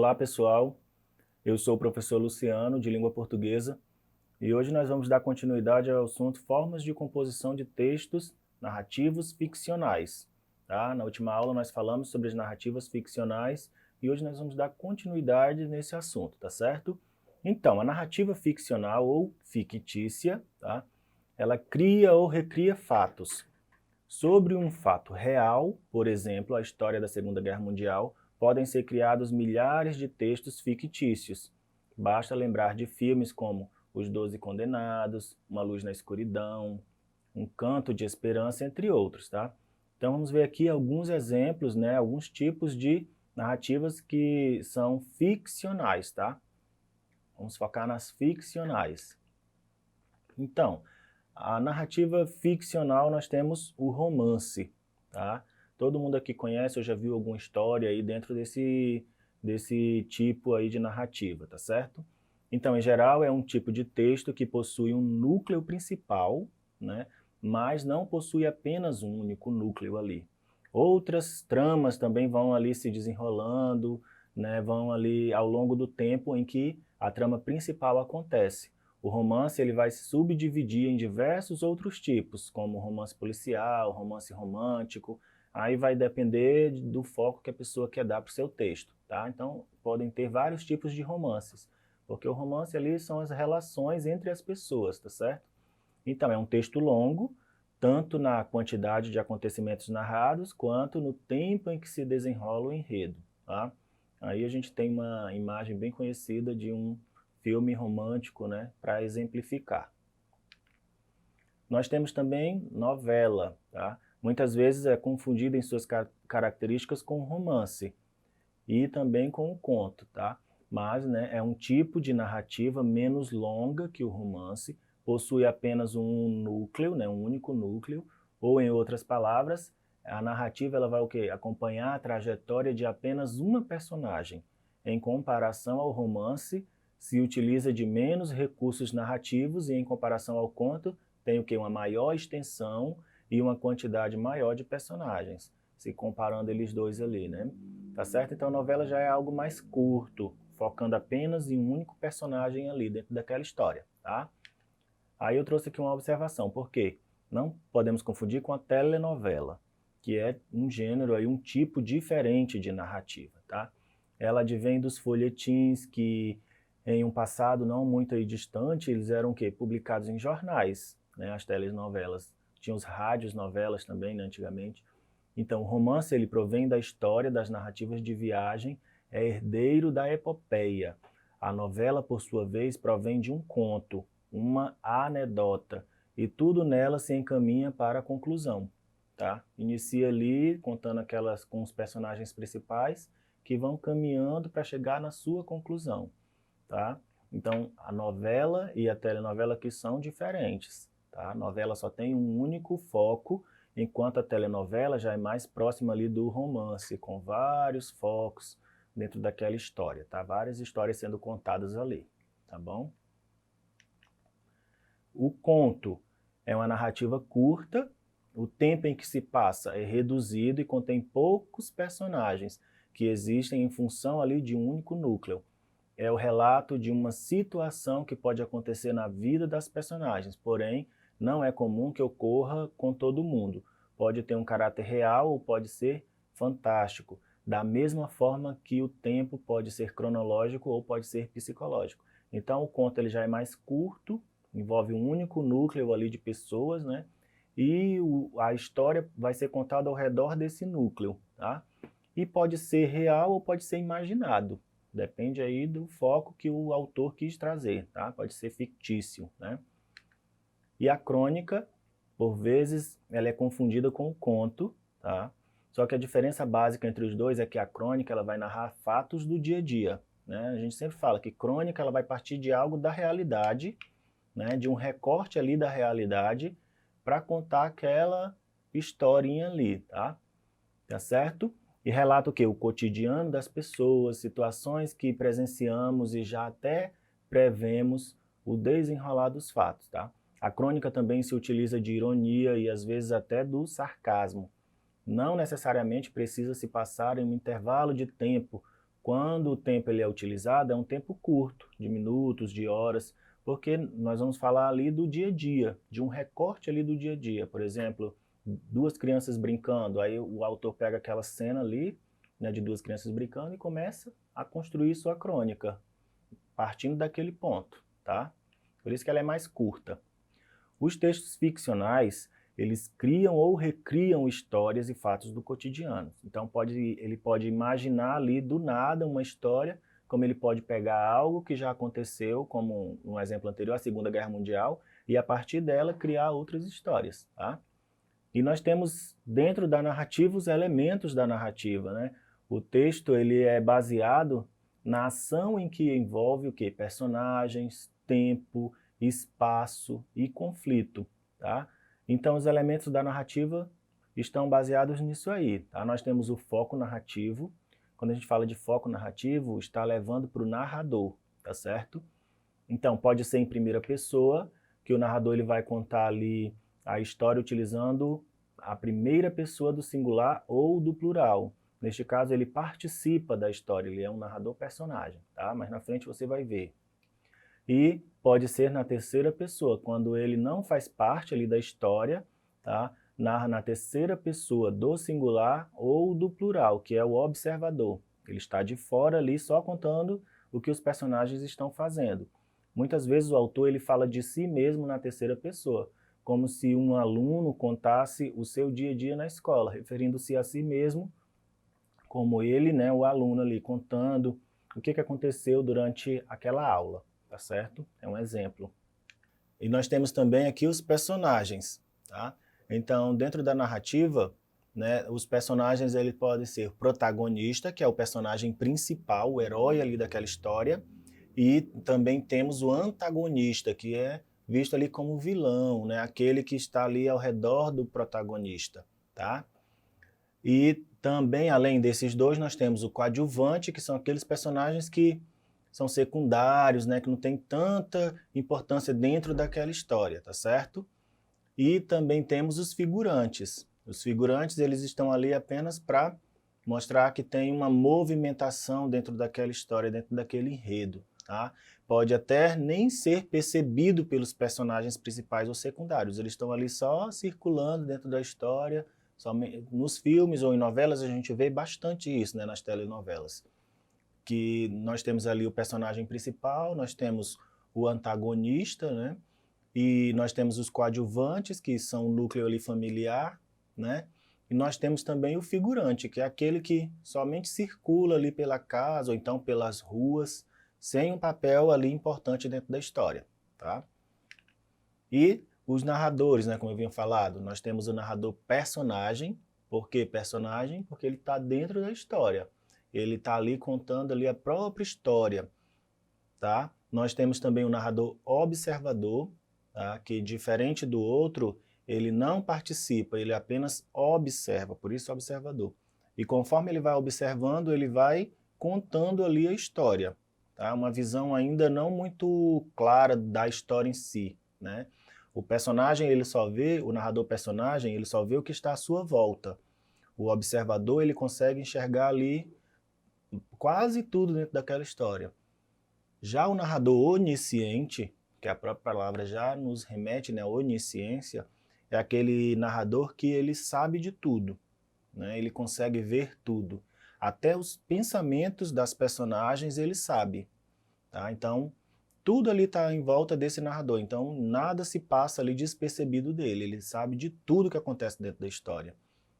Olá, pessoal. Eu sou o professor Luciano, de Língua Portuguesa, e hoje nós vamos dar continuidade ao assunto Formas de composição de textos narrativos ficcionais. Tá? Na última aula nós falamos sobre as narrativas ficcionais e hoje nós vamos dar continuidade nesse assunto, tá certo? Então, a narrativa ficcional ou fictícia, tá? Ela cria ou recria fatos. Sobre um fato real, por exemplo, a história da Segunda Guerra Mundial, podem ser criados milhares de textos fictícios. Basta lembrar de filmes como Os Doze Condenados, Uma Luz na Escuridão, Um Canto de Esperança, entre outros, tá? Então vamos ver aqui alguns exemplos, né, alguns tipos de narrativas que são ficcionais, tá? Vamos focar nas ficcionais. Então, a narrativa ficcional nós temos o romance, tá? Todo mundo aqui conhece ou já viu alguma história aí dentro desse tipo aí de narrativa, tá certo? Então, em geral, é um tipo de texto que possui um núcleo principal, né? Mas não possui apenas um único núcleo ali. Outras tramas também vão ali se desenrolando, né? Vão ali ao longo do tempo em que a trama principal acontece. O romance ele vai se subdividir em diversos outros tipos, como romance policial, romance romântico. Aí vai depender do foco que a pessoa quer dar para o seu texto, tá? Então, podem ter vários tipos de romances, porque o romance ali são as relações entre as pessoas, tá certo? Então, é um texto longo, tanto na quantidade de acontecimentos narrados, quanto no tempo em que se desenrola o enredo, tá? Aí a gente tem uma imagem bem conhecida de um filme romântico, né, para exemplificar. Nós temos também novela, tá? Muitas vezes é confundida em suas características com romance e também com o conto, tá? Mas, né, é um tipo de narrativa menos longa que o romance, possui apenas um núcleo, né, um único núcleo, ou em outras palavras, a narrativa ela vai o quê? Acompanhar a trajetória de apenas uma personagem. Em comparação ao romance, se utiliza de menos recursos narrativos e em comparação ao conto, tem o quê? Uma maior extensão e uma quantidade maior de personagens, se comparando eles dois ali, né? Tá certo? Então a novela já é algo mais curto, focando apenas em um único personagem ali dentro daquela história, tá? Aí eu trouxe aqui uma observação, por quê? Não podemos confundir com a telenovela, que é um gênero aí, um tipo diferente de narrativa, tá? Ela advém dos folhetins que em um passado não muito aí distante, eles eram o quê? Publicados em jornais, né? As telenovelas. Tinha os rádios novelas também, né, antigamente. Então, o romance ele provém da história, das narrativas de viagem, é herdeiro da epopeia. A novela, por sua vez, provém de um conto, uma anedota, e tudo nela se encaminha para a conclusão. Tá? Inicia ali contando aquelas com os personagens principais que vão caminhando para chegar na sua conclusão. Tá? Então, a novela e a telenovela que são diferentes. Tá? A novela só tem um único foco, enquanto a telenovela já é mais próxima ali do romance, com vários focos dentro daquela história, tá? Várias histórias sendo contadas ali, tá bom? O conto é uma narrativa curta, o tempo em que se passa é reduzido e contém poucos personagens que existem em função ali de um único núcleo. É o relato de uma situação que pode acontecer na vida das personagens, porém, não é comum que ocorra com todo mundo. Pode ter um caráter real ou pode ser fantástico, da mesma forma que o tempo pode ser cronológico ou pode ser psicológico. Então, o conto ele já é mais curto, envolve um único núcleo ali de pessoas, né? E a história vai ser contada ao redor desse núcleo, tá? E pode ser real ou pode ser imaginado. Depende aí do foco que o autor quis trazer, tá? Pode ser fictício, né? E a crônica, por vezes, ela é confundida com o conto, tá? Só que a diferença básica entre os dois é que a crônica ela vai narrar fatos do dia a dia, né? A gente sempre fala que crônica ela vai partir de algo da realidade, né? De um recorte ali da realidade para contar aquela historinha ali, tá? Tá certo? E relata o quê? O cotidiano das pessoas, situações que presenciamos e já até prevemos o desenrolar dos fatos, tá? A crônica também se utiliza de ironia e às vezes até do sarcasmo. Não necessariamente precisa se passar em um intervalo de tempo quando o tempo ele é utilizado, é um tempo curto, de minutos, de horas, porque nós vamos falar ali do dia a dia, de um recorte ali do dia a dia. Por exemplo, duas crianças brincando, aí o autor pega aquela cena ali, né, de duas crianças brincando e começa a construir sua crônica, partindo daquele ponto, tá? Por isso que ela é mais curta. Os textos ficcionais, eles criam ou recriam histórias e fatos do cotidiano. Então ele pode imaginar ali do nada uma história, como ele pode pegar algo que já aconteceu, como um exemplo anterior, a Segunda Guerra Mundial, e a partir dela criar outras histórias, tá? E nós temos dentro da narrativa os elementos da narrativa, né? O texto ele é baseado na ação em que envolve o quê? Personagens, tempo, espaço e conflito, tá? Então os elementos da narrativa estão baseados nisso aí, tá? Nós temos o foco narrativo. Quando a gente fala de foco narrativo, está levando para o narrador, tá certo? Então pode ser em primeira pessoa, que o narrador ele vai contar ali a história utilizando a primeira pessoa do singular ou do plural. Neste caso, ele participa da história, ele é um narrador-personagem, tá? Mas na frente você vai ver. E pode ser na terceira pessoa, quando ele não faz parte ali da história, tá? Narra na terceira pessoa do singular ou do plural, que é o observador. Ele está de fora ali só contando o que os personagens estão fazendo. Muitas vezes o autor ele fala de si mesmo na terceira pessoa, como se um aluno contasse o seu dia a dia na escola, referindo-se a si mesmo, como ele, né, o aluno ali, contando o que aconteceu durante aquela aula, tá certo? É um exemplo. E nós temos também aqui os personagens, tá? Então, dentro da narrativa, né, os personagens ele podem ser protagonista, que é o personagem principal, o herói ali daquela história, e também temos o antagonista, que é visto ali como vilão, né? Aquele que está ali ao redor do protagonista, tá? E também, além desses dois, nós temos o coadjuvante, que são aqueles personagens que são secundários, né? Que não tem tanta importância dentro daquela história, tá certo? E também temos os figurantes. Os figurantes, eles estão ali apenas para mostrar que tem uma movimentação dentro daquela história, dentro daquele enredo, tá? Pode até nem ser percebido pelos personagens principais ou secundários, eles estão ali só circulando dentro da história. Nos filmes ou em novelas a gente vê bastante isso, né, nas telenovelas, que nós temos ali o personagem principal, nós temos o antagonista, né, e nós temos os coadjuvantes, que são o núcleo ali familiar, né, e nós temos também o figurante, que é aquele que somente circula ali pela casa ou então pelas ruas, sem um papel ali importante dentro da história, tá? E os narradores, né, como eu vinha falado, nós temos o narrador personagem. Por que personagem? Porque ele está dentro da história. Ele está ali contando ali a própria história, tá? Nós temos também o narrador observador, tá? Que diferente do outro, ele não participa, ele apenas observa, por isso observador. E conforme ele vai observando, ele vai contando ali a história, tá? Uma visão ainda não muito clara da história em si, né? O personagem, ele só vê, o narrador personagem, ele só vê o que está à sua volta. O observador, ele consegue enxergar ali quase tudo dentro daquela história. Já o narrador onisciente, que a própria palavra já nos remete, né, à onisciência, é aquele narrador que ele sabe de tudo, né? Ele consegue ver tudo. Até os pensamentos das personagens ele sabe, tá? Então, tudo ali está em volta desse narrador, então nada se passa ali despercebido dele, ele sabe de tudo que acontece dentro da história,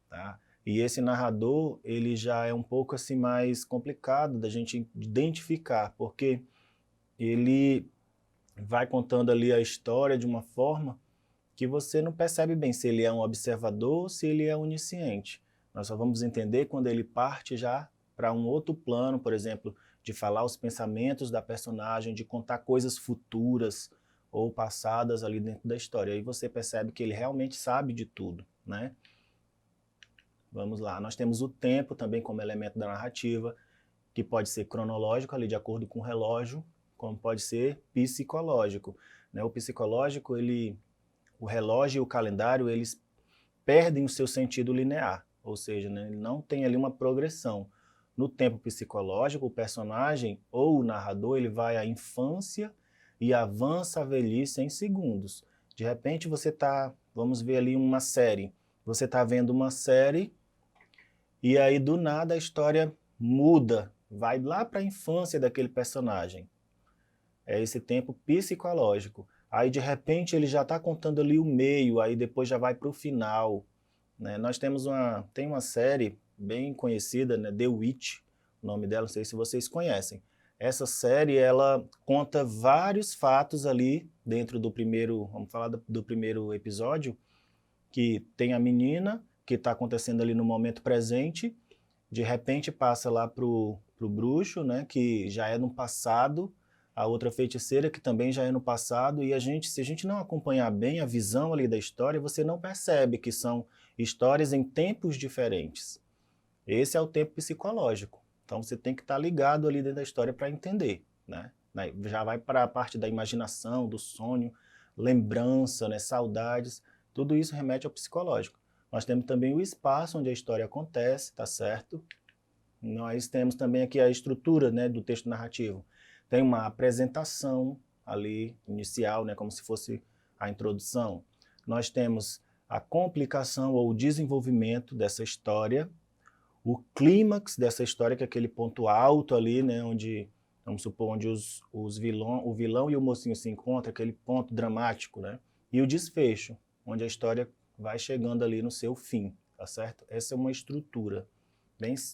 tá? E esse narrador, ele já é um pouco assim mais complicado da gente identificar, porque ele vai contando ali a história de uma forma que você não percebe bem se ele é um observador ou se ele é onisciente. Nós só vamos entender quando ele parte já para um outro plano, por exemplo, de falar os pensamentos da personagem, de contar coisas futuras ou passadas ali dentro da história. Aí você percebe que ele realmente sabe de tudo, né? Vamos lá, nós temos o tempo também como elemento da narrativa, que pode ser cronológico, ali de acordo com o relógio, como pode ser psicológico, né? O psicológico, o relógio e o calendário, eles perdem o seu sentido linear, ou seja, né, ele não tem ali uma progressão. no tempo psicológico, o personagem ou o narrador, ele vai à infância e avança a velhice em segundos. De repente você está, vamos ver ali uma série, você está vendo uma série e aí do nada a história muda, vai lá para a infância daquele personagem. É esse tempo psicológico. Aí de repente ele já está contando ali o meio, aí depois já vai para o final. Né? Nós tem uma série bem conhecida, né? The Witch, o nome dela, não sei se vocês conhecem. Essa série, ela conta vários fatos ali dentro do primeiro, vamos falar do primeiro episódio, que tem a menina, que está acontecendo ali no momento presente, de repente passa lá pro bruxo, né, que já é no passado, a outra feiticeira que também já é no passado, e se a gente não acompanhar bem a visão ali da história, você não percebe que são histórias em tempos diferentes. Esse é o tempo psicológico. Então você tem que estar ligado ali dentro da história para entender, né? Já vai para a parte da imaginação, do sonho, lembrança, né, saudades, tudo isso remete ao psicológico. Nós temos também o espaço onde a história acontece, tá certo? Nós temos também aqui a estrutura, né, do texto narrativo. Tem uma apresentação ali, inicial, né, como se fosse a introdução. Nós temos a complicação ou o desenvolvimento dessa história, o clímax dessa história, que é aquele ponto alto ali, né, onde, vamos supor, onde o vilão e o mocinho se encontram, aquele ponto dramático, né, e o desfecho, onde a história vai chegando ali no seu fim, tá certo? Essa é uma estrutura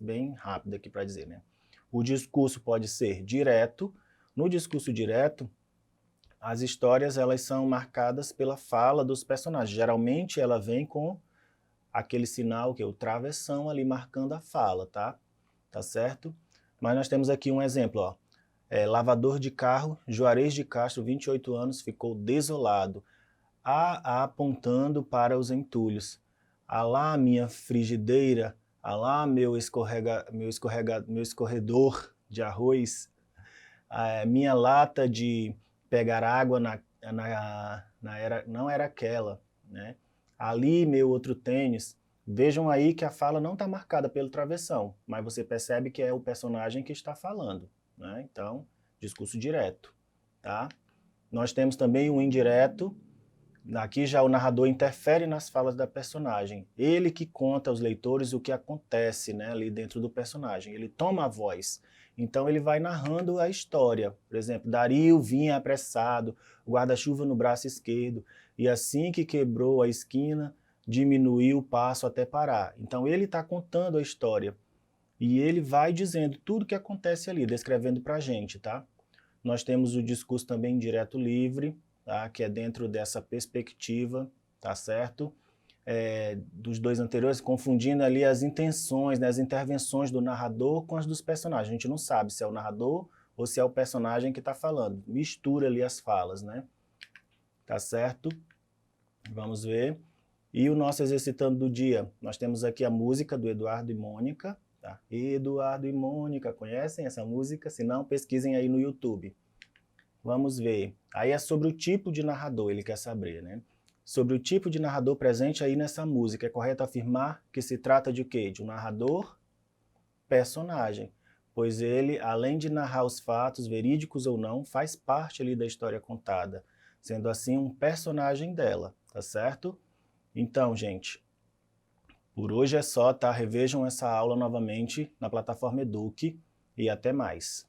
bem rápida aqui para dizer, né. O discurso pode ser direto. No discurso direto, as histórias elas são marcadas pela fala dos personagens. Geralmente ela vem com aquele sinal que é o travessão ali marcando a fala, tá? Tá certo? Mas nós temos aqui um exemplo, ó. Lavador de carro, Juarez de Castro, 28 anos, ficou desolado, apontando para os entulhos. Alá minha frigideira, alá meu escorredor de arroz, minha lata de pegar água não era aquela, né? Ali meu outro tênis. Vejam aí que a fala não está marcada pelo travessão, mas você percebe que é o personagem que está falando, né? Então, discurso direto, tá? Nós temos também um indireto. Aqui já o narrador interfere nas falas da personagem. Ele que conta aos leitores o que acontece, né, ali dentro do personagem. Ele toma a voz. Então ele vai narrando a história. Por exemplo, Dario vinha apressado, o guarda-chuva no braço esquerdo, e assim que quebrou a esquina, diminuiu o passo até parar. Então ele está contando a história. E ele vai dizendo tudo o que acontece ali, descrevendo para a gente, tá? Nós temos o discurso também direto livre, tá? Que é dentro dessa perspectiva, tá certo? Dos dois anteriores, confundindo ali as intenções, né, as intervenções do narrador com as dos personagens. A gente não sabe se é o narrador ou se é o personagem que está falando. Mistura ali as falas, né? Tá certo? Vamos ver. E o nosso exercitando do dia. Nós temos aqui a música do Eduardo e Mônica. Tá? Eduardo e Mônica, conhecem essa música? Se não, pesquisem aí no YouTube. Vamos ver. Aí é sobre o tipo de narrador, ele quer saber, né? Sobre o tipo de narrador presente aí nessa música, é correto afirmar que se trata de quê? De um narrador personagem, pois ele, além de narrar os fatos, verídicos ou não, faz parte ali da história contada, sendo assim um personagem dela, tá certo? Então, gente, por hoje é só, tá? Revejam essa aula novamente na plataforma Eduque e até mais.